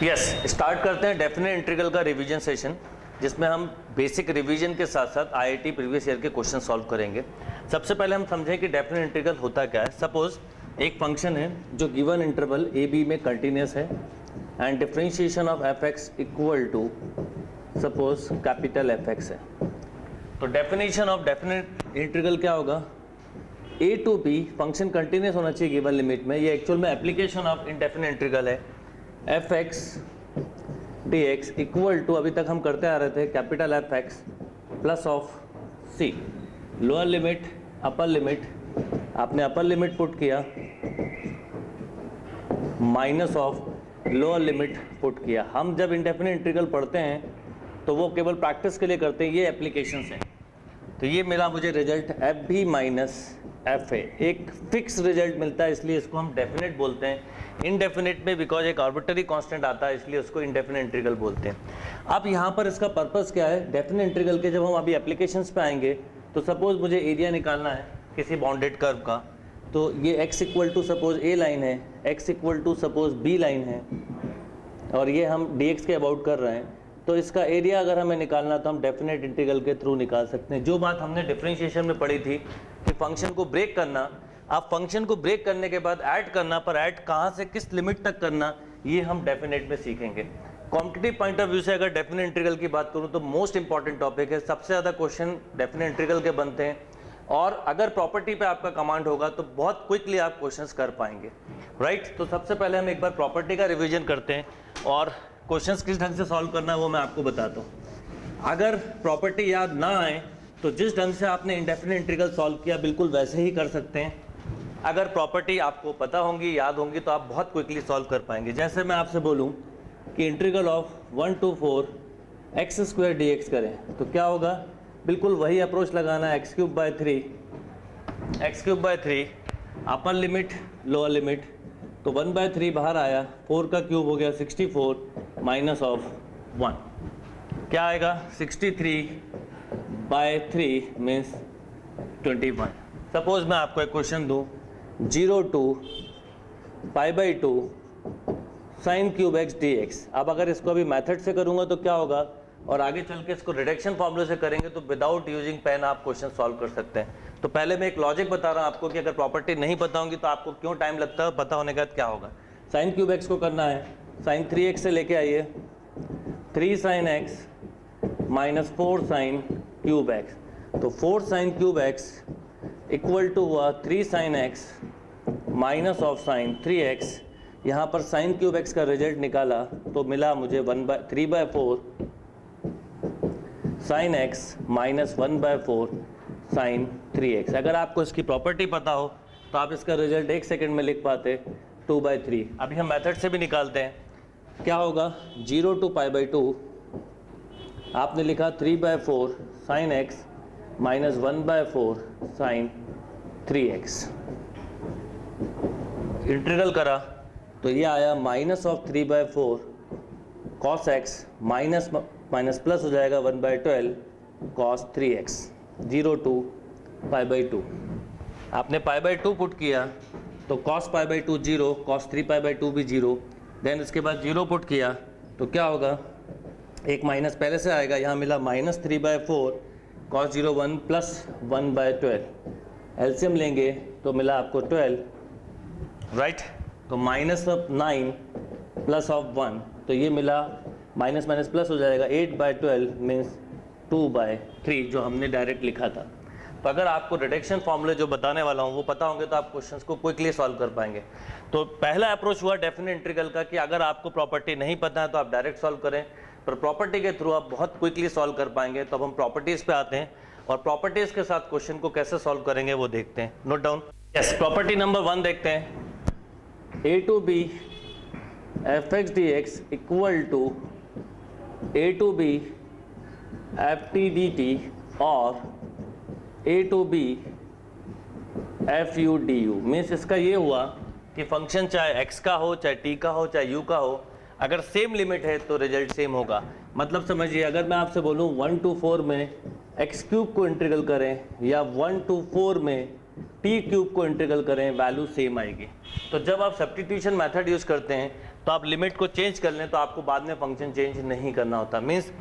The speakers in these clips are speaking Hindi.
यस, स्टार्ट करते हैं डेफिनेट इंटीग्रल का रिवीजन सेशन, जिसमें हम बेसिक रिवीजन के साथ साथ आईआईटी प्रीवियस ईयर के क्वेश्चन सॉल्व करेंगे। सबसे पहले हम समझें कि डेफिनेट इंटीग्रल होता क्या है। सपोज एक फंक्शन है जो गिवन इंटरवल ए बी में कंटिन्यूस है and differentiation of f x equal to suppose capital f x है। तो डेफिनेशन ऑफ डेफिनेट इंटीग्रल क्या होगा, A to B function continuous होना चाहिए गिवन लिमिट में। ये एक्चुअल में एप्लीकेशन ऑफ इंडेफिनेट इंटीग्रल है। F x D x equal to, अभी तक हम करते आ रहे थे, capital f x plus of C, lower limit upper limit, आपने अपर लिमिट पुट किया minus of lower limit put किया। हम जब इंडेफिनेट इंटीग्रल पढ़ते हैं तो वो केवल प्रैक्टिस के लिए करते हैं, ये एप्लीकेशंस हैं। तो ये मिला मुझे result f B minus f A, एक फिक्स रिजल्ट मिलता है, इसलिए इसको हम डेफिनेट बोलते हैं। इनडेफिनेट में बिकॉज एक आर्बिट्ररी कांस्टेंट आता है, इसलिए उसको इनडेफिनेट इंटीग्रल बोलते हैं। अब यहाँ पर इसका पर्पस क्या है, डेफिनेट इंटीग्रल के जब हम अभी एप्लीकेशंस पे आएंगे तो सपोज मुझे एरिया निकालना है किसी बाउंडेड कर्व का, तो ये x equal to suppose A line है, x equal to suppose B line है, और ये हम dx के अबाउट कर रहे हैं। तो इसका एरिया अगर हमें निकालना तो हम डेफिनेट इंटीग्रल के थ्रू निकाल सकते हैं। जो बात हमने डिफरेंशिएशन में पढ़ी थी कि फंक्शन को ब्रेक करना, आप फंक्शन को ब्रेक करने के बाद ऐड करना, पर ऐड कहाँ से किस लिमिट तक करना, ये हम डेफिनेट में सीखेंगे। कॉम्पिटिटिव पॉइंट ऑफ व्यू से अगर डेफिनेट इंटीग्रल की बात करूँ तो मोस्ट इंपॉर्टेंट टॉपिक है, सबसे ज़्यादा क्वेश्चन डेफिनेट इंटीग्रल के बनते हैं, और अगर प्रॉपर्टी पे आपका कमांड होगा तो बहुत क्विकली आप क्वेश्चंस कर पाएंगे, राइट। तो सबसे पहले हम एक बार प्रॉपर्टी का रिवीजन करते हैं और क्वेश्चंस किस ढंग से सॉल्व करना है वो मैं आपको बताता हूँ। अगर प्रॉपर्टी याद ना आए तो जिस ढंग से आपने इंडेफिनेट इंटीग्रल सॉल्व किया बिल्कुल वैसे ही कर सकते हैं। अगर प्रॉपर्टी आपको पता होंगी, याद होंगी, तो आप बहुत क्विकली सॉल्व कर पाएंगे। जैसे मैं आपसे बोलूँ कि integral of 1 to 4 x square D x करें तो क्या होगा, बिल्कुल वही अप्रोच लगाना है, x cube by 3 upper limit lower limit, तो 1/3 बाहर आया, 4 का क्यूब हो गया 64 माइनस ऑफ 1, क्या आएगा 63/3 मीन्स 21। सपोज मैं आपको एक क्वेश्चन दूँ 0 to π/2 sine cube X D X. अब अगर इसको अभी मैथड से करूँगा तो क्या होगा, और आगे चल के इसको रिडक्शन फॉर्मूले से करेंगे तो विदाउट यूजिंग पेन आप क्वेश्चन सॉल्व कर सकते हैं। तो पहले मैं एक लॉजिक बता रहा हूँ आपको कि अगर प्रॉपर्टी नहीं पता होंगी तो आपको क्यों टाइम लगता है, पता होने के बाद क्या होगा। साइन क्यूब एक्स को करना है, साइन 3x से लेके आइए, 3 sine x minus 4 sine cube x, तो 4 sine cube x equal to हुआ 3 sine x minus of sine 3x। यहाँ पर साइन क्यूब एक्स का रिजल्ट निकाला तो मिला मुझे 3/4 sine x minus 1/4 sine 3x। अगर आपको इसकी प्रॉपर्टी पता हो तो आप इसका रिजल्ट 1 सेकंड में लिख पाते 2/3। अभी हम मेथड से भी निकालते हैं, क्या होगा 0 to π/2 आपने लिखा 3/4 sine x minus 1/4 sine 3x। Integral करा तो ये आया minus of 3/4 cos x minus minus plus हो जाएगा 1/12 कॉस 3x, 0 to π/2। आपने π/2 पुट किया तो cos π/2 0, cos 3π/2 भी 0, देन इसके बाद 0 पुट किया तो क्या होगा, एक माइनस पहले से आएगा, यहाँ मिला माइनस 3/4 cos 0 1 प्लस 1/12, एलसीएम लेंगे तो मिला आपको 12, राइट। तो माइनस ऑफ 9 प्लस ऑफ 1, तो ये मिला माइनस माइनस प्लस हो जाएगा 8/12 मीन्स 2/3 जो हमने डायरेक्ट लिखा था। तो अगर आपको रिडक्शन फॉर्मूले जो बताने वाला हूँ वो पता होंगे तो आप क्वेश्चंस को क्विकली सॉल्व कर पाएंगे। तो पहला अप्रोच हुआ डेफिनेट इंटीग्रल का कि अगर आपको प्रॉपर्टी नहीं पता है तो आप डायरेक्ट सॉल्व करें, पर प्रॉपर्टी के थ्रू आप बहुत क्विकली सॉल्व कर पाएंगे। तो अब हम प्रॉपर्टीज़ पे आते हैं और प्रॉपर्टीज़ के साथ क्वेश्चन को कैसे सॉल्व करेंगे वो देखते हैं। Note down. Yes, property number 1 देखते हैं, A to B F x D x equal to A to B F T D T और A to B F U D U. Means इसका ये हुआ कि फंक्शन चाहे x का हो, चाहे t का हो, चाहे u का हो, अगर सेम लिमिट है तो रिजल्ट सेम होगा। मतलब समझिए, अगर मैं आपसे बोलूँ 1 to 4 में x क्यूब को इंटीग्रल करें या 1 to 4 में टी क्यूब को इंटीग्रल करें वैल्यू सेम आएगी। तो जब आप सब्स्टिट्यूशन मेथड यूज़ करते हैं तो आप लिमिट को चेंज कर लें तो आपको बाद में फंक्शन चेंज नहीं करना होता। मीन्स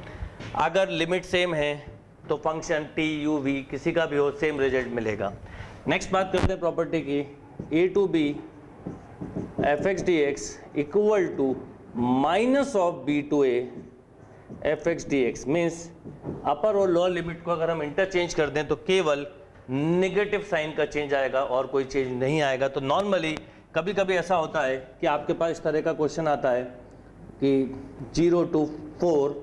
अगर लिमिट सेम है तो फंक्शन टी यू वी किसी का भी हो सेम रिजल्ट मिलेगा। नेक्स्ट बात करते हैं प्रॉपर्टी की, A to B F x D x equal to minus of B to A F x D X. Means upper और लोअर लिमिट को अगर हम इंटरचेंज कर दें तो केवल नेगेटिव साइन का चेंज आएगा और कोई चेंज नहीं आएगा। तो नॉर्मली कभी कभी ऐसा होता है कि आपके पास इस तरह का क्वेश्चन आता है कि 0 to 4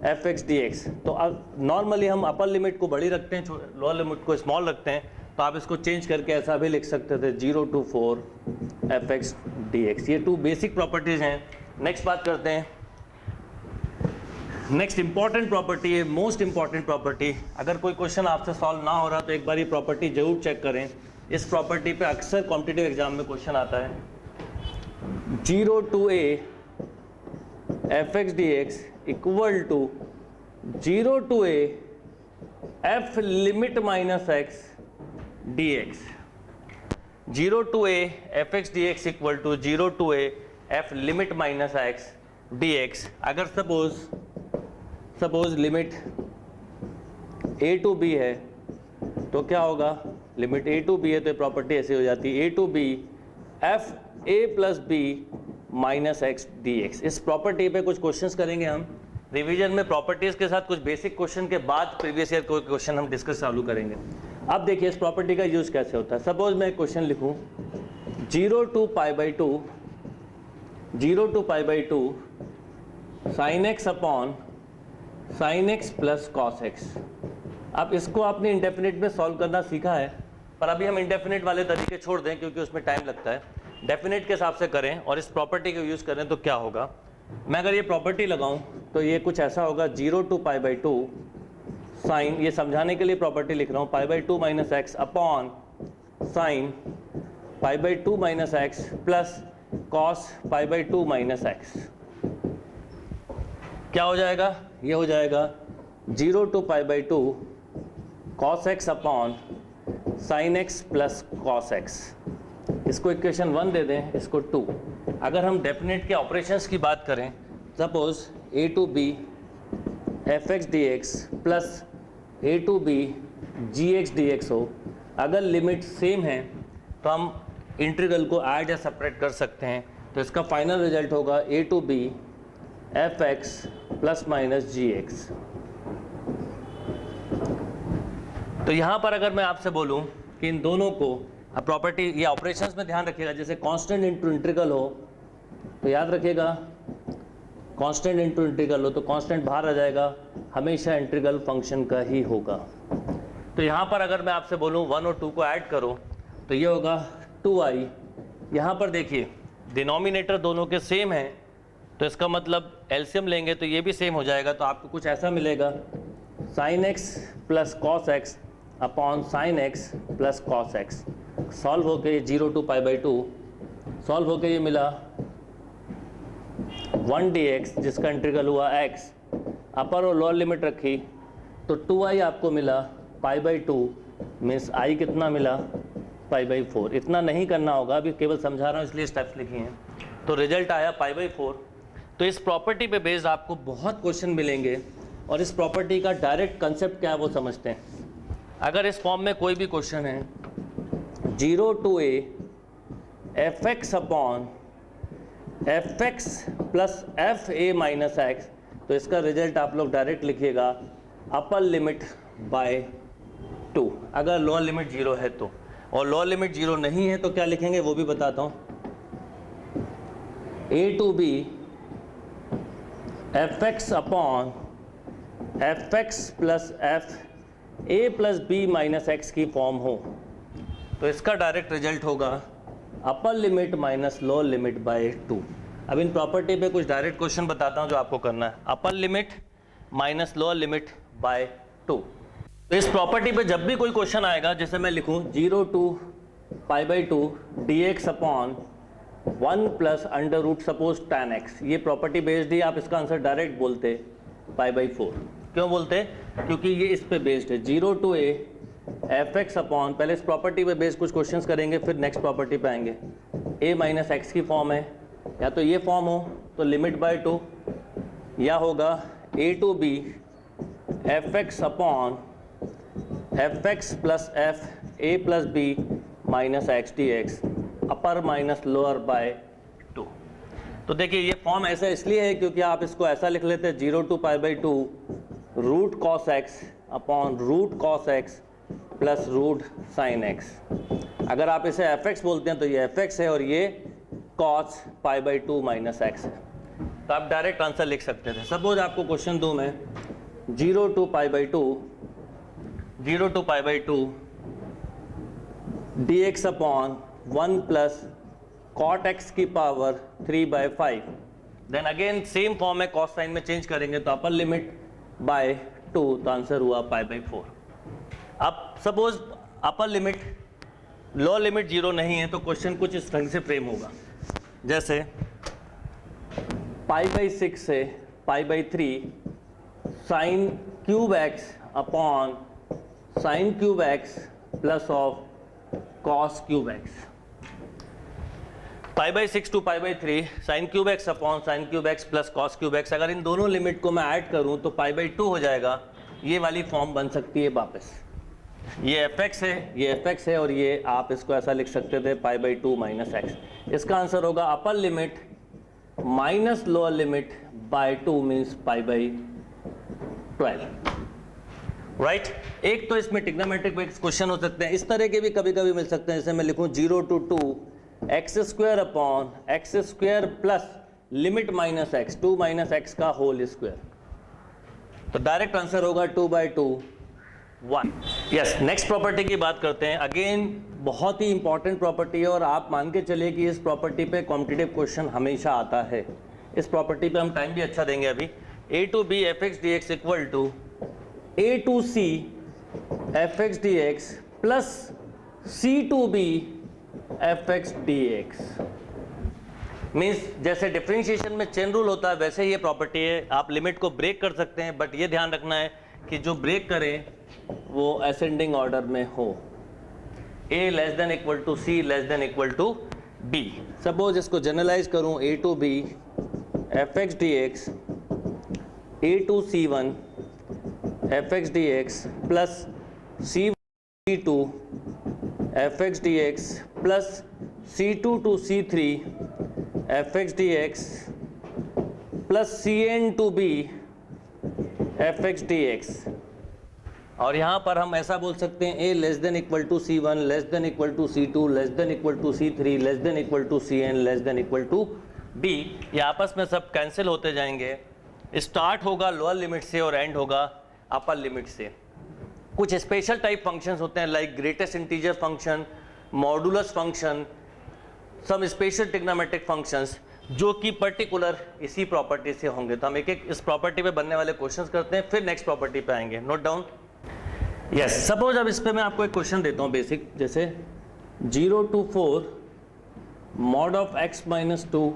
F x D x, तो अब नॉर्मली हम अपर लिमिट को बड़ी रखते हैं, लोअर लिमिट को स्मॉल रखते हैं। तो आप इसको चेंज करके ऐसा भी लिख सकते थे 0 to 4 F x D x. ये 2 बेसिक प्रॉपर्टीज़ हैं। नेक्स्ट बात करते हैं, नेक्स्ट इंपॉर्टेंट प्रॉपर्टी है, मोस्ट इंपॉर्टेंट प्रॉपर्टी। अगर कोई क्वेश्चन आपसे सॉल्व ना हो रहा तो एक बार ये प्रॉपर्टी जरूर चेक करें। इस प्रॉपर्टी पे अक्सर कॉम्पिटिटिव एग्जाम में क्वेश्चन आता है। 0 to a F x D x equal to 0 to a F limit minus x D X. 0 to a F x D x equal to 0 to a F limit minus x D X. अगर suppose limit a to b है तो क्या होगा, लिमिट a टू b है तो प्रॉपर्टी ऐसे हो जाती है a to b f a plus B minus x D x. इस प्रॉपर्टी पे कुछ क्वेश्चंस करेंगे हम रिवीजन में, प्रॉपर्टीज के साथ कुछ बेसिक क्वेश्चन के बाद प्रीवियस ईयर कोई क्वेश्चन हम डिस्कस चालू करेंगे। अब देखिए इस प्रॉपर्टी का यूज कैसे होता है। सपोज मैं एक क्वेश्चन लिखूं 0 to pi by two sine x upon sine x plus cos x. अब इसको आपने इंडेफिनिट में सॉल्व करना सीखा है, पर अभी हम इंडेफिनिट वाले तरीके छोड़ दें क्योंकि उसमें टाइम लगता है। डेफिनेट के हिसाब से करें और इस प्रॉपर्टी को यूज़ करें तो क्या होगा। मैं अगर ये प्रॉपर्टी लगाऊं तो ये कुछ ऐसा होगा 0 to pi by two sine, ये समझाने के लिए प्रॉपर्टी लिख रहा हूँ, pi by two minus x upon sine pi by two minus x plus cos pi by two minus x. क्या हो जाएगा, ये हो जाएगा 0 to pi by two cos x upon sine x plus cos x. इसको इक्वेशन 1 दे दें, इसको 2। अगर हम डेफिनेट के ऑपरेशंस की बात करें, suppose a to B F x D x plus a to B g x D x हो, अगर लिमिट सेम है तो हम इंटीग्रल को ऐड या सेपरेट कर सकते हैं। तो इसका फाइनल रिजल्ट होगा a to B F x plus minus g x. तो यहाँ पर अगर मैं आपसे बोलूँ कि इन दोनों को अब प्रॉपर्टी ये ऑपरेशंस में ध्यान रखिएगा, जैसे कांस्टेंट इंटू इंटीग्रल हो तो याद रखिएगा कांस्टेंट इंटू इंटीग्रल हो तो कांस्टेंट बाहर आ जाएगा, हमेशा इंटीग्रल फंक्शन का ही होगा। तो यहाँ पर अगर मैं आपसे बोलूँ 1 और 2 को ऐड करो तो ये होगा 2i। यहाँ पर देखिए डिनोमिनेटर दोनों के सेम है तो इसका मतलब एलसीएम लेंगे तो ये भी सेम हो जाएगा। तो आपको कुछ ऐसा मिलेगा sign x plus cos x upon sine x plus cos x. Solve होके 0 to pi by to solve होके ये मिला 1 dx जिसका इंटीग्रल हुआ x, अपर और लोअर लिमिट रखी तो 2i आपको मिला पाई बाई टू, मीन्स i कितना मिला पाई बाई 4। इतना नहीं करना होगा, अभी केवल समझा रहा हूँ इसलिए स्टेप्स लिखी हैं। तो रिजल्ट आया पाई बाई 4। तो इस प्रॉपर्टी पे बेस्ड आपको बहुत क्वेश्चन मिलेंगे और इस प्रॉपर्टी का डायरेक्ट कंसेप्ट क्या है वो समझते हैं। अगर इस फॉर्म में कोई भी क्वेश्चन है 0 to a F x upon F x plus F A minus x, तो इसका रिजल्ट आप लोग डायरेक्ट लिखिएगा अपर लिमिट बाय 2 अगर लोअर लिमिट 0 है तो, और लोअर लिमिट 0 नहीं है तो क्या लिखेंगे वो भी बताता हूँ। a to B F x upon F x plus F A plus B minus x की फॉर्म हो तो इसका डायरेक्ट रिजल्ट होगा upper limit minus lower limit by 2। अब इन प्रॉपर्टी पे कुछ डायरेक्ट क्वेश्चन बताता हूँ जो आपको करना है। Upper limit minus lower limit by 2। तो इस प्रॉपर्टी पे जब भी कोई क्वेश्चन आएगा, जैसे मैं लिखूँ 0 to pi by two d x upon 1 plus under root suppose tan x, ये प्रॉपर्टी बेस्ड ही आप इसका आंसर डायरेक्ट बोलते पाई बाई 4। क्यों बोलते? क्योंकि ये इस पे बेस्ड है। 0 to a F x upon, पहले इस प्रॉपर्टी पे बेस कुछ क्वेश्चंस करेंगे, फिर नेक्स्ट प्रॉपर्टी पे आएंगे। ए माइनस एक्स की फॉर्म है, या तो ये फॉर्म हो तो लिमिट बाय 2, या होगा A to B F x upon F x plus F A plus B minus x D X upper minus lower by 2। तो देखिए ये फॉर्म ऐसा इसलिए है क्योंकि आप इसको ऐसा लिख लेते हैं 0 to π/2 root cos x upon root cos X plus root sine X. अगर आप इसे एफ एक्स बोलते हैं तो ये एफ एक्स है और ये कॉस π/2 माइनस एक्स है। तो आप डायरेक्ट आंसर लिख सकते थे। सपोज आपको क्वेश्चन दूं मैं 0 to π/2 dx upon 1 plus cot X की power 3/5। Then again same form है, कॉस साइन में चेंज करेंगे तो अपर लिमिट बाय 2, तो आंसर हुआ π/4। अब suppose upper limit lower limit 0 नहीं है तो क्वेश्चन कुछ इस ढंग से फ्रेम होगा, जैसे π/6 से π/3 sine cube X upon sine cube X plus of cos cube X. π/6 to π/3 sine cube X upon sine cube X plus cos cube X. अगर इन दोनों लिमिट को मैं ऐड करूं तो π/2 हो जाएगा। ये वाली फॉर्म बन सकती है वापस, ये एफ एक्स है, ये एफ एक्स है और ये आप इसको ऐसा लिख सकते थे π/2 माइनस एक्स। इसका आंसर होगा upper limit minus lower limit by 2 means π/12। Right एक तो इसमें ट्रिग्नोमेट्रिक क्वेश्चन हो सकते हैं, इस तरह के भी कभी कभी मिल सकते हैं। जैसे मैं लिखूं 0 to 2 x square upon x square plus limit minus x 2 minus x का होल स्क्वायर। तो डायरेक्ट आंसर होगा 2/2 1। यस, नेक्स्ट प्रॉपर्टी की बात करते हैं। अगेन बहुत ही इंपॉर्टेंट प्रॉपर्टी है और आप मान के चलिए कि इस प्रॉपर्टी पे कॉम्पिटिटिव क्वेश्चन हमेशा आता है। इस प्रॉपर्टी पे हम टाइम भी अच्छा देंगे अभी। A to B F x D x equal to A to C F x D x plus C to B F x D X. Means जैसे डिफरेंशिएशन में चेन रूल होता है वैसे ही ये प्रॉपर्टी है। आप लिमिट को ब्रेक कर सकते हैं, बट ये ध्यान रखना है कि जो ब्रेक करे वो असेंडिंग ऑर्डर में हो, a less than equal to c less than equal to b. Suppose इसको जनरलाइज करूं a to B F x D x a to c one f x D x plus C two f x D x plus C2 to C3 f x D x plus Cn to B f x D x. और यहाँ पर हम ऐसा बोल सकते हैं a less than equal to C1 less than equal to C2 less than equal to C3 less than equal to Cn less than equal to B। ये आपस में सब कैंसिल होते जाएंगे। स्टार्ट होगा लोअर लिमिट से और एंड होगा अपर लिमिट से। कुछ स्पेशल टाइप फंक्शंस होते हैं like greatest integer function, modulus function, some special trigonometric functions जो कि पर्टिकुलर इसी प्रॉपर्टी से होंगे। तो हम एक एक इस प्रॉपर्टी पे बनने वाले क्वेश्चंस करते हैं, फिर नेक्स्ट प्रॉपर्टी पे आएंगे। Note down. यस, सपोज अब इस पे मैं आपको एक क्वेश्चन देता हूँ बेसिक, जैसे 0 to 4 mod of x minus 2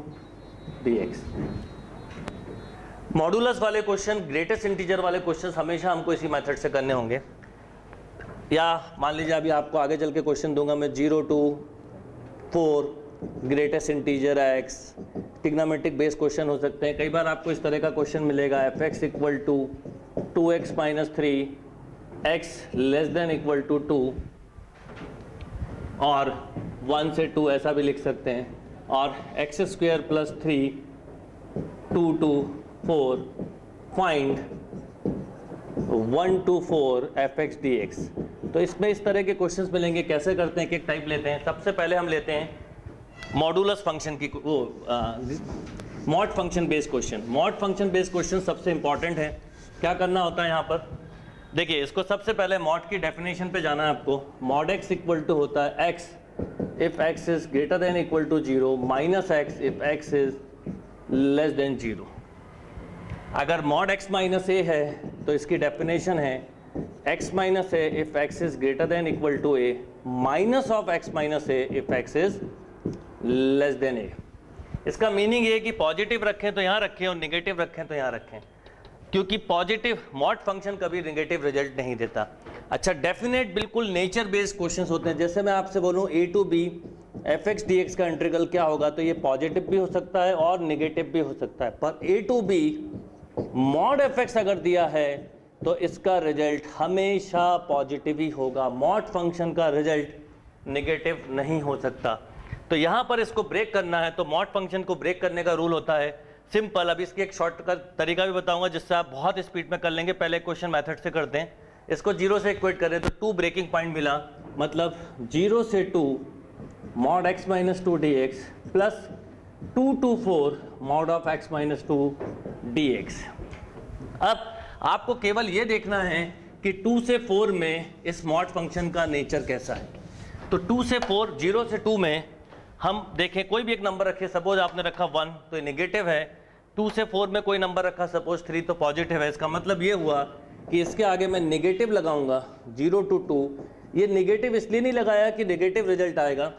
dx। Modulus वाले क्वेश्चन, ग्रेटेस्ट इंटीजर वाले क्वेश्चन हमेशा हमको इसी मेथड से करने होंगे। या मान लीजिए अभी आपको आगे चल के क्वेश्चन दूंगा मैं 0 to 4 greatest integer x। Trigonometric base question हो सकते हैं। कई बार आपको इस तरह का क्वेश्चन मिलेगा f x equal to 2x minus 3 x less than equal to 2 और 1 से 2 ऐसा भी लिख सकते हैं। और x square plus 3 2 to 4 find 1 to 4 F x D x. तो इसमें इस तरह के क्वेश्चंस मिलेंगे। कैसे करते हैं, एक टाइप लेते हैं। सबसे पहले हम लेते हैं मॉडुलस फंक्शन की, mod function based question. Mod function based question सबसे इंपॉर्टेंट है। क्या करना होता है यहाँ पर, देखिए इसको सबसे पहले मॉड की डेफिनेशन पे जाना है आपको। मॉड एक्स इक्वल टू होता है x if x is greater than equal to 0 minus x if x is less than 0। अगर मॉड एक्स माइनस ए है तो इसकी डेफिनेशन है x minus A if x is greater than equal to a minus of x minus A if x is less than a। इसका मीनिंग ये है कि पॉजिटिव रखें तो यहाँ रखें और निगेटिव रखें तो यहाँ रखें। क्योंकि पॉजिटिव मॉड फंक्शन कभी नेगेटिव रिजल्ट नहीं देता। अच्छा, डेफिनेट बिल्कुल नेचर बेस्ड क्वेश्चंस होते हैं। जैसे मैं आपसे बोलूं a to b fx dx का इंटीग्रल क्या होगा, तो ये पॉजिटिव भी हो सकता है और नेगेटिव भी हो सकता है। पर a to b mod fx अगर दिया है तो इसका रिजल्ट हमेशा पॉजिटिव ही होगा। मॉड फंक्शन का रिजल्ट नेगेटिव नहीं हो सकता। तो यहाँ पर इसको ब्रेक करना है, तो मॉड फंक्शन को ब्रेक करने का रूल होता है सिंपल। अब इसकी एक शॉर्टकट तरीका भी बताऊंगा जिससे आप बहुत स्पीड में कर लेंगे। पहले क्वेश्चन मेथड से करते हैं। इसको 0 से इक्वेट करें तो 2 ब्रेकिंग पॉइंट मिला, मतलब 0 से 2 mod x minus 2 dx plus 2 to 4 mod of x minus 2 dx। अब आपको केवल ये देखना है कि 2 से 4 में इस मॉड फंक्शन का नेचर कैसा है। तो 2 से 4, 0 से 2 में हम देखें कोई भी एक नंबर रखे, सपोज आपने रखा 1 तो ये नेगेटिव है। 2 से 4 में कोई नंबर रखा सपोज 3 तो पॉजिटिव है। इसका मतलब ये हुआ कि इसके आगे मैं नेगेटिव लगाऊंगा 0 to 2। ये नेगेटिव इसलिए नहीं लगाया कि नेगेटिव रिजल्ट आएगा,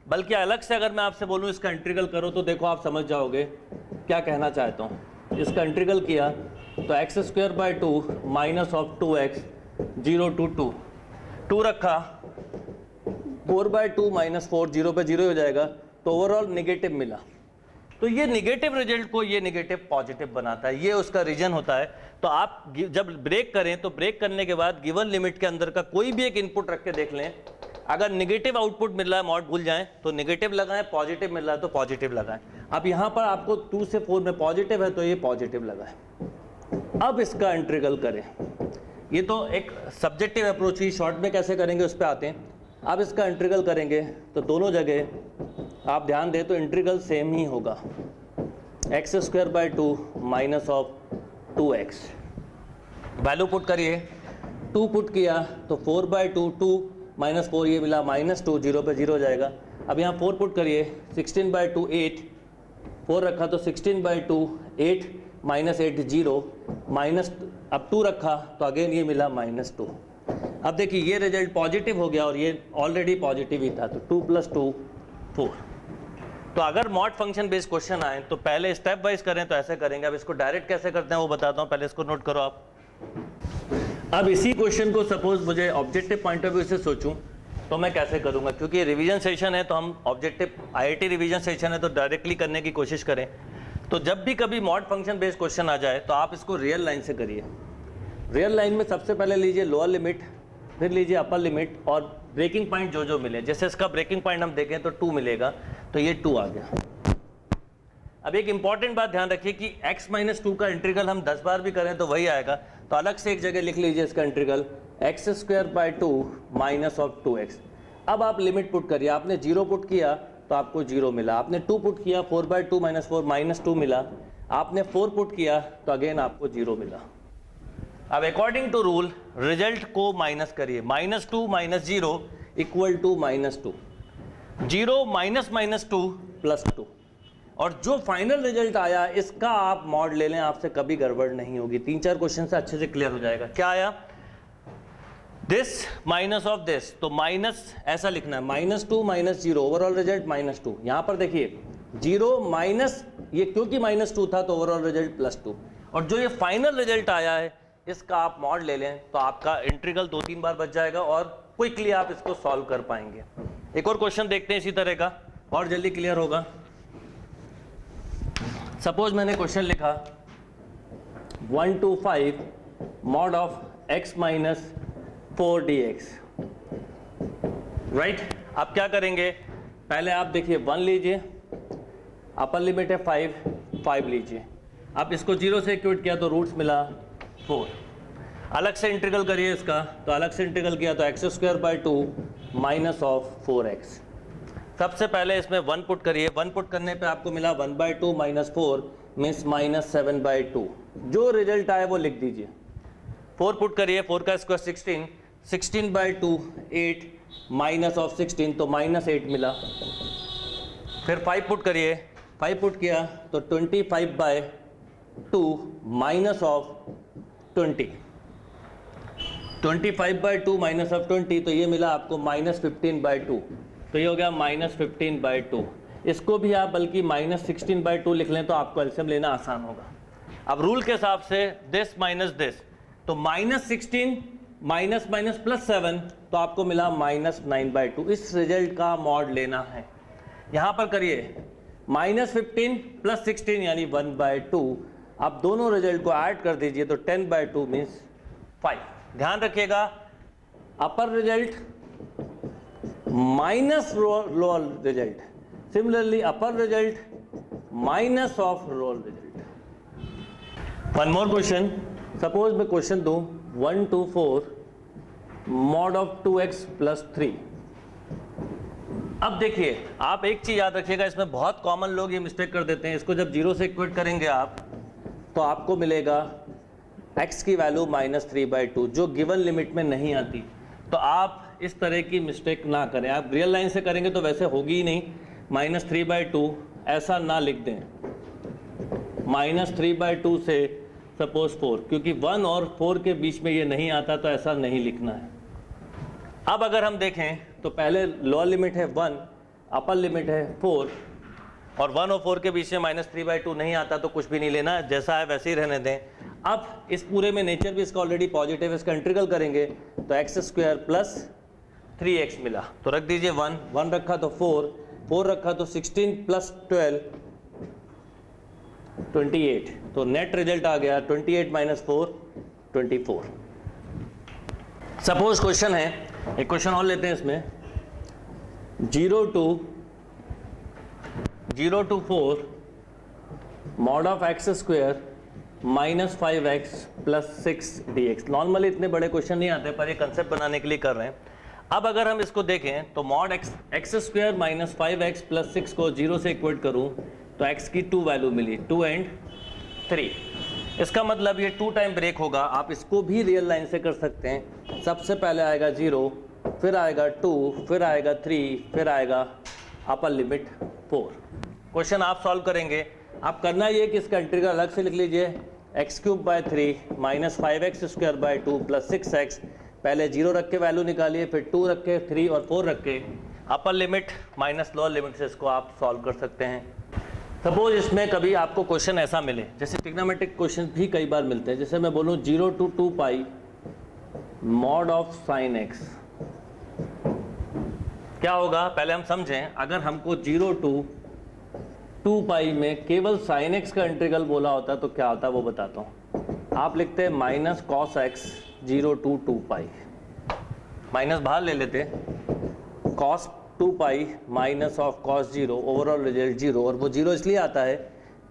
बल्कि अलग से अगर मैं आपसे बोलूं इसका इंटीग्रल करो तो देखो आप समझ जाओगे क्या कहना चाहता हूं। इसका इंटीग्रल किया तो x² / 2 minus of 2x 0 to 2, 2 रखा 4/2 माइनस 4, 0 पे 0 हो जाएगा, तो ओवरऑल नेगेटिव मिला। तो ये नेगेटिव रिजल्ट को ये नेगेटिव पॉजिटिव बनाता है, ये उसका रीजन होता है। तो आप जब ब्रेक करें तो ब्रेक करने के बाद गिवन लिमिट के अंदर का कोई भी एक इनपुट रख के देख लें। अगर नेगेटिव आउटपुट मिल रहा है मॉड भूल जाएं, तो नेगेटिव लगाएं, पॉजिटिव मिल रहा है तो पॉजिटिव लगाएं। अब यहाँ पर आपको 2 से 4 में पॉजिटिव है तो ये पॉजिटिव लगाएं। अब इसका इंटीग्रल करें। ये तो एक सब्जेक्टिव अप्रोच ही, शॉर्ट में कैसे करेंगे उस पर आते हैं। अब इसका इंटीग्रल करेंगे तो दोनों जगह आप ध्यान दें तो इंटीग्रल सेम ही होगा, x² / 2 minus of 2x। Value put करिए, 2 पुट किया तो 4/2, 2 माइनस 4 ये मिला -2, 0 पे 0 हो जाएगा। अब यहाँ 4 पुट करिए, 16/2 8, 4 रखा तो 16/2 8 माइनस 8 0 माइनस, अब 2 रखा तो अगेन ये मिला -2। अब देखिए ये रिजल्ट पॉजिटिव हो गया और ये ऑलरेडी पॉजिटिव ही था, तो 2 + 2 4। तो अगर मॉड फंक्शन बेस्ड क्वेश्चन आए तो पहले स्टेप वाइज करें तो ऐसे करेंगे। अब इसको डायरेक्ट कैसे करते हैं वो बताता हूँ, पहले इसको नोट करो आप। अब इसी क्वेश्चन को सपोज मुझे ऑब्जेक्टिव पॉइंट ऑफ व्यू से सोचूं तो मैं कैसे करूंगा, क्योंकि रिवीजन सेशन है तो हम ऑब्जेक्टिव IIT रिवीजन सेशन है तो डायरेक्टली करने की कोशिश करें। तो जब भी कभी मॉड फंक्शन बेस्ड क्वेश्चन आ जाए तो आप इसको रियल लाइन से करिए। रियल लाइन में सबसे पहले लीजिए लोअर लिमिट, फिर लीजिए अपर लिमिट और ब्रेकिंग पॉइंट जो जो मिले। जैसे इसका ब्रेकिंग पॉइंट हम देखें तो 2 मिलेगा, तो ये 2 आ गया। अब एक इंपॉर्टेंट बात ध्यान रखिए कि x - 2 का इंटीग्रल हम 10 बार भी करें तो वही आएगा। तो अलग से एक जगह लिख लीजिए इसका integral x² / 2 minus of 2x। अब आप लिमिट पुट करिए, आपने 0 पुट किया तो आपको 0 मिला, आपने 2 पुट किया 4/2 - 4 -2 मिला, आपने 4 पुट किया तो अगेन आपको 0 मिला। अब अकॉर्डिंग टू रूल रिजल्ट को माइनस करिए, -2 - 0 = -2, 0 - -2 + 2, और जो फाइनल रिजल्ट आया इसका आप मॉड ले लें, आपसे कभी गड़बड़ नहीं होगी। 3-4 क्वेश्चन से अच्छे से क्लियर हो जाएगा। क्या आया, दिस माइनस ऑफ दिस, तो माइनस ऐसा लिखना है -2 - 0, ओवरऑल रिजल्ट -2। यहाँ पर देखिए 0 माइनस ये क्योंकि -2 था तो ओवरऑल रिजल्ट +2, और जो ये फाइनल रिजल्ट आया है इसका आप मॉड ले लें तो आपका इंटीग्रल 2-3 बार बच जाएगा और क्विकली आप इसको सॉल्व कर पाएंगे। एक और क्वेश्चन देखते हैं इसी तरह का, और जल्दी क्लियर होगा। सपोज मैंने क्वेश्चन लिखा 1 to 5 mod of x - 4 dx, right. आप क्या करेंगे, पहले आप देखिए 1 लीजिए, अपर लिमिट है 5 लीजिए। अब इसको 0 से इक्वेट किया तो रूट्स मिला 4। अलग से इंटीग्रल करिए इसका, तो अलग से इंटीग्रल किया तो x² / 2 माइनस ऑफ 4x। सबसे पहले इसमें 1 पुट करिए, 1 पुट करने पे आपको मिला 1/2 - 4 मीन्स -7/2। जो रिजल्ट आए वो लिख दीजिए। 4 पुट करिए, 4 का स्क्वायर 16, 16/2 8 माइनस ऑफ 16 तो -8 मिला। फिर 5 पुट करिए, 5 पुट किया तो 25/2 माइनस ऑफ 20, 25/2 माइनस ऑफ 20 तो ये मिला आपको -15/2, तो ये हो गया -15/2। इसको भी आप बल्कि -16/2 लिख लें तो आपको एलसीएम लेना आसान होगा। अब रूल के हिसाब से दिस माइनस दिस, तो -16 माइनस माइनस +7, तो आपको मिला -9/2। इस रिजल्ट का मॉड लेना है। यहां पर करिए -15 + 16 यानी 1/2। आप दोनों रिजल्ट को ऐड कर दीजिए तो 10/2 मीन्स 5। ध्यान रखिएगा, upper result minus lower result, similarly upper result minus of lower result. One more question, suppose मैं क्वेश्चन दूं 1 to 4 mod of 2x + 3। अब देखिए, आप एक चीज याद रखिएगा, इसमें बहुत कॉमन लोग ये मिस्टेक कर देते हैं। इसको जब 0 से इक्वेट करेंगे आप, तो आपको मिलेगा x की वैल्यू -3/2, जो गिवन लिमिट में नहीं आती। तो आप इस तरह की मिस्टेक ना करें। आप रियल लाइन से करेंगे तो वैसे होगी ही नहीं। -3/2 ऐसा ना लिख दें, -3/2 से सपोज 4, क्योंकि 1 और 4 के बीच में ये नहीं आता, तो ऐसा नहीं लिखना है। अब अगर हम देखें तो पहले लोअर लिमिट है 1, अपर लिमिट है 4, और 1 और 4 के बीच में -3/2 नहीं आता, तो कुछ भी नहीं लेना, जैसा है वैसे ही रहने दें। अब इस पूरे में नेचर भी इसका ऑलरेडी पॉजिटिव है, इसका इंटीग्रल करेंगे तो x² + 3x मिला, तो रख दीजिए 1 रखा तो 4 रखा तो 16 + 12 28, तो नेट रिजल्ट आ गया 28 - 4 24। सपोज क्वेश्चन है, एक क्वेश्चन और लेते हैं इसमें, 0 to 4 mod of x² - 5x + 6 dx। Normally इतने बड़े क्वेश्चन नहीं आते, पर ये कंसेप्ट बनाने के लिए कर रहे हैं। अब अगर हम इसको देखें तो mod x² - 5x + 6 को 0 से इक्वेट करूं तो x की 2 वैल्यू मिली, 2 and 3। इसका मतलब ये 2 टाइम ब्रेक होगा। आप इसको भी रियल लाइन से कर सकते हैं। सबसे पहले आएगा 0, फिर आएगा 2, फिर आएगा 3, फिर आएगा अपर लिमिट 4। क्वेश्चन आप सॉल्व करेंगे। आप करना ये कि इसका इंटीग्रल अलग से लिख लीजिए, x³ / 3 - 5x² + 2 + 6x। पहले 0 रख के वैल्यू निकालिए, फिर 2 रख के, 3 और 4 रख के, अपर लिमिट माइनस लोअर लिमिट से इसको आप सॉल्व कर सकते हैं। सपोज इसमें कभी आपको क्वेश्चन ऐसा मिले, जैसे ट्रिग्नोमेट्रिक क्वेश्चन भी कई बार मिलते हैं, जैसे मैं बोलूँ 0 to 2π mod of sin x। क्या होगा पहले हम समझें। अगर हमको 0 to 2π में केवल sin x का इंटीग्रल बोला होता तो क्या होता है वो बताता हूँ। आप लिखते हैं -cos x 0 to 2π, माइनस बाहर ले लेते, cos 2π minus of cos 0, overall result 0। और वो 0 इसलिए आता है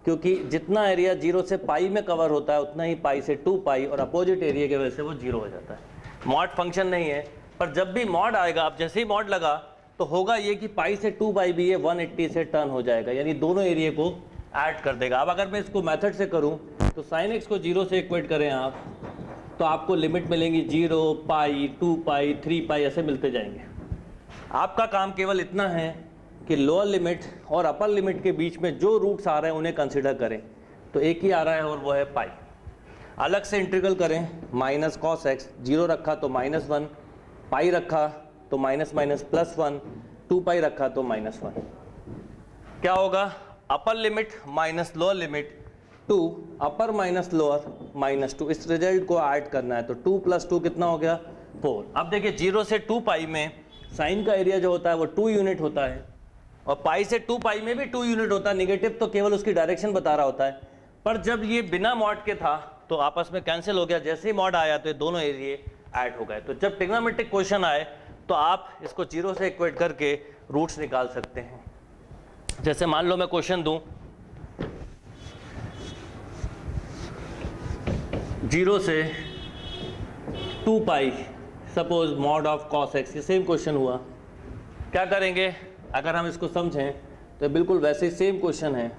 क्योंकि जितना एरिया 0 से पाई में कवर होता है उतना ही पाई से 2π, और अपोजिट एरिया की वजह से वो 0 हो जाता है। मॉड फंक्शन नहीं है, पर जब भी मॉड आएगा, आप जैसे ही मॉड लगा तो होगा ये कि पाई से 2π भी ये 180 से टर्न हो जाएगा, यानी दोनों एरिया को ऐड कर देगा। अब अगर मैं इसको मेथड से करूं तो sin x को 0 से इक्वेट करें आप, तो आपको लिमिट मिलेंगी 0, π, 2π, 3π, ऐसे मिलते जाएंगे। आपका काम केवल इतना है कि लोअर लिमिट और अपर लिमिट के बीच में जो रूट्स आ रहे हैं उन्हें कंसिडर करें। तो एक ही आ रहा है और वो है पाई। अलग से इंटीग्रल करें, -cos x, 0 रखा तो -1, पाई रखा तो माइनस +1, 2π रखा तो -1। क्या होगा, upper limit minus lower limit 2, अपर माइनस लोअर -2। इस रिजल्ट को ऐड करना है, तो 2 + 2 कितना हो गया 4। अब देखिए 0 से 2π में साइन का एरिया जो होता है वो 2 यूनिट होता है, और पाई से 2π में भी 2 यूनिट होता है। निगेटिव तो केवल उसकी डायरेक्शन बता रहा होता है, पर जब ये बिना मॉड के था तो आपस में कैंसिल हो गया। जैसे ही मॉड आया तो ये दोनों एरिया ऐड हो गए। तो जब ट्रिग्नोमेट्रिक क्वेश्चन आए तो आप इसको 0 से इक्वेट करके रूट्स निकाल सकते हैं। जैसे मान लो मैं क्वेश्चन दूं 0 से 2π suppose mod of cos x, ये सेम क्वेश्चन हुआ। क्या करेंगे, अगर हम इसको समझें तो बिल्कुल वैसे ही सेम क्वेश्चन है।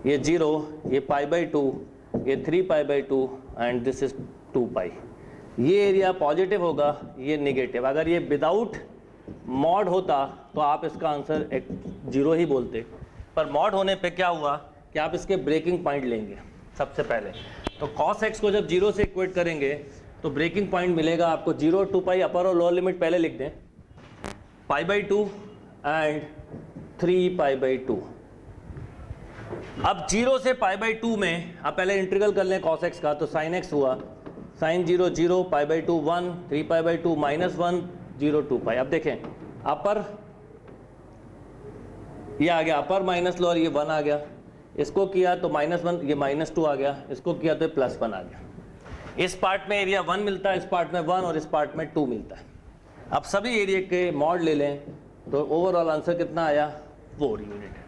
ये 0, ये π/2, ये 3π/2 एंड दिस इज 2π। ये एरिया पॉजिटिव होगा, ये नेगेटिव। अगर ये विदाउट मॉड होता तो आप इसका आंसर 0 ही बोलते, पर मॉड होने पे क्या हुआ कि आप इसके ब्रेकिंग पॉइंट लेंगे सबसे पहले। तो cos x को जब 0 से इक्वेट करेंगे तो ब्रेकिंग पॉइंट मिलेगा आपको 0, 2π, अपर और लोअर लिमिट पहले लिख दें, π/2 एंड 3π/2। अब 0 से π/2 में आप पहले इंटीग्रल कर लें cos x का, तो sin x हुआ sin 0 0 π/2 1 3 π/2 -1 0 2 पाई। अब देखें अपर ये आ गया, अपर माइनस लो और ये 1 आ गया, इसको किया तो -1, ये -2 आ गया, इसको किया तो +1 आ गया। इस पार्ट में एरिया 1 मिलता है, इस पार्ट में 1 और इस पार्ट में 2 मिलता है। अब सभी एरिया के मॉड ले लें तो ओवरऑल आंसर कितना आया, 4 यूनिट।